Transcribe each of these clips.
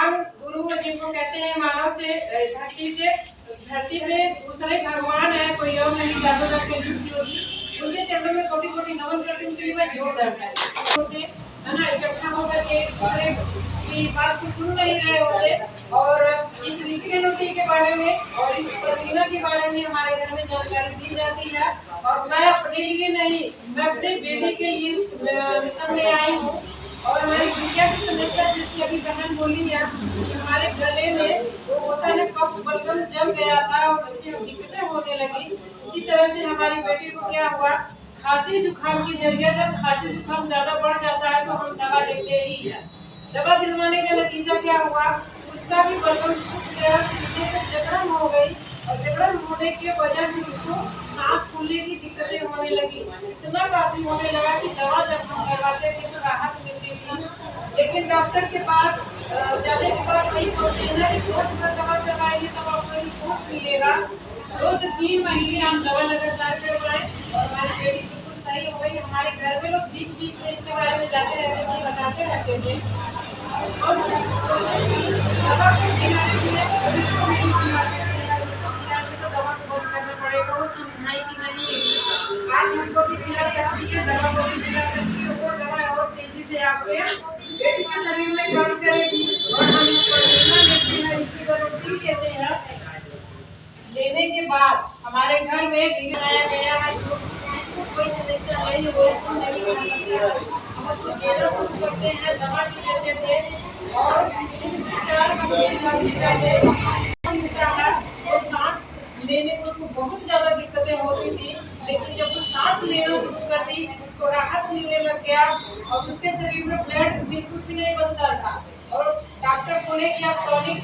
भगवान गुरु जिनको कहते हैं मानव से धरती पे दूसरे भगवान है, कोई और नहीं, जादूगर के उनके चरणों में कोटि कोटि नमन करते हैं। मैं जोर दर्द है ना, इकट्ठा होकर के दूसरे की बात को सुन नहीं रहे होते। और इस रिश्ते के बारे में और इस परवीना के बारे में हमारे घर में जानकारी दी जाती है। और मैं अपने लिए नहीं, मैं अपने बेटे के लिए मिशन में आई हूँ। और हमारी गुड़िया की समस्या, जैसे अभी बहन बोली है, हमारे गले में वो होता है कफ बलगम जम गया था और उसकी दिक्कतें होने लगी। इसी तरह से हमारी बेटी को क्या हुआ, खांसी जुकाम के जरिए, जब खांसी जुकाम ज्यादा बढ़ जाता है तो हम दवा लेते ही है। दवा दिलवाने का नतीजा क्या हुआ, उसका भी बलगम सूख गया, सीने में जकड़न हो गई और जकड़न होने की वजह से उसको सांस फूलने की दिक्कतें होने लगी। इतना काफी होने लगा कि दवा जब हम करवाते थे तो राहत मिलती थी, लेकिन डॉक्टर के पास जाने के बाद वही बोलते हैं कि 2 से दवा करवाइए तब आपको रिस्पॉन्स मिलेगा। 2 से 3 महीने हम दवा लगातार करवाए और हमारी बेटी बिल्कुल सही हो गई। हमारे घर में लोग बीच बीच में इसके बारे में जाते रहते थे, बताते रहते थे। और दवा को खिलाने के लिए इसको नहीं खिलाते थे, इसको खिलाने तो दवा को बंद करना पड़ेगा। वो समझाई कि नहीं, आप इसको भी खिला सकती है, दवा को भी खिला सकती है, वो दवा और तेजी से आपके बेटी के शरीर में काम करेगी। और हम इसको रोटी लेते हैं। लेने के बाद हमारे घर में घी बनाया गया है, जो कोई समस्या नहीं हो, इसको नहीं कर सकता। हम उसको देना शुरू करते हैं, दवा भी देते थे और 4 महीने मिलता है। वो सांस लेने को उसको बहुत ज्यादा दिक्कतें होती थी, लेकिन जब वो सांस लेना शुरू कर दी उसको राहत मिलने लग गया और उसके शरीर में ब्लड बिल्कुल भी नहीं बनता था। और डॉक्टर बोले कि आप टॉनिक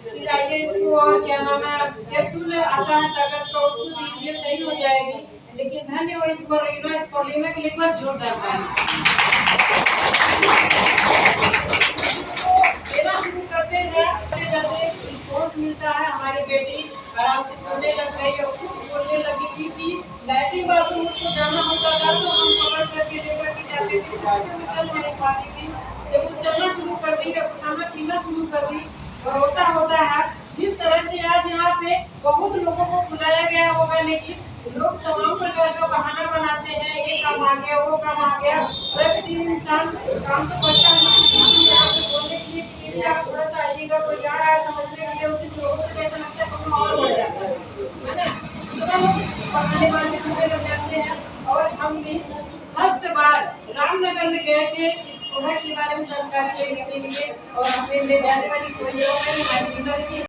खिलाइए इसको, और क्या नाम है, कैप्सूल आता है ताकत का, उसको दीजिए, सही हो जाएगी। लेकिन धन्य हो इस कोरोना के लिए एक बार जोर देता है देना शुरू करते हैं, रिस्पॉन्स मिलता है। हमारी बेटी आराम से सोने लग गई और खुद बोलने लगी थी। लैट्रिन बाथरूम उसको जाना होता था तो हम पकड़ करके लेकर के जाते थे, तो चल नहीं पाती थी। जब वो चलना शुरू कर दी, खाना पीना शुरू कर दी, भरोसा होता है। जिस तरह से आज यहाँ पे बहुत लोगों को बुलाया गया होगा, लेकिन लोग तमाम प्रकार का बहाना बनाते हैं, ये काम आ गया, वो काम आ गया। प्रतिदिन इंसान काम तो करता है, आपको बोलने के लिए आप थोड़ा सा आइएगा, कोई आ रहा है समझने के लिए, उसकी लोगों को कैसा लगता है तो और बढ़ जाता है ना। तो लोग बहाने बाजी करने लग जाते हैं। और हम भी फर्स्ट बार रामनगर में गए थे इस प्रोडक्ट के बारे में जानकारी लेने के लिए, और हमें ले जाने वाली कोई और नहीं, हमारी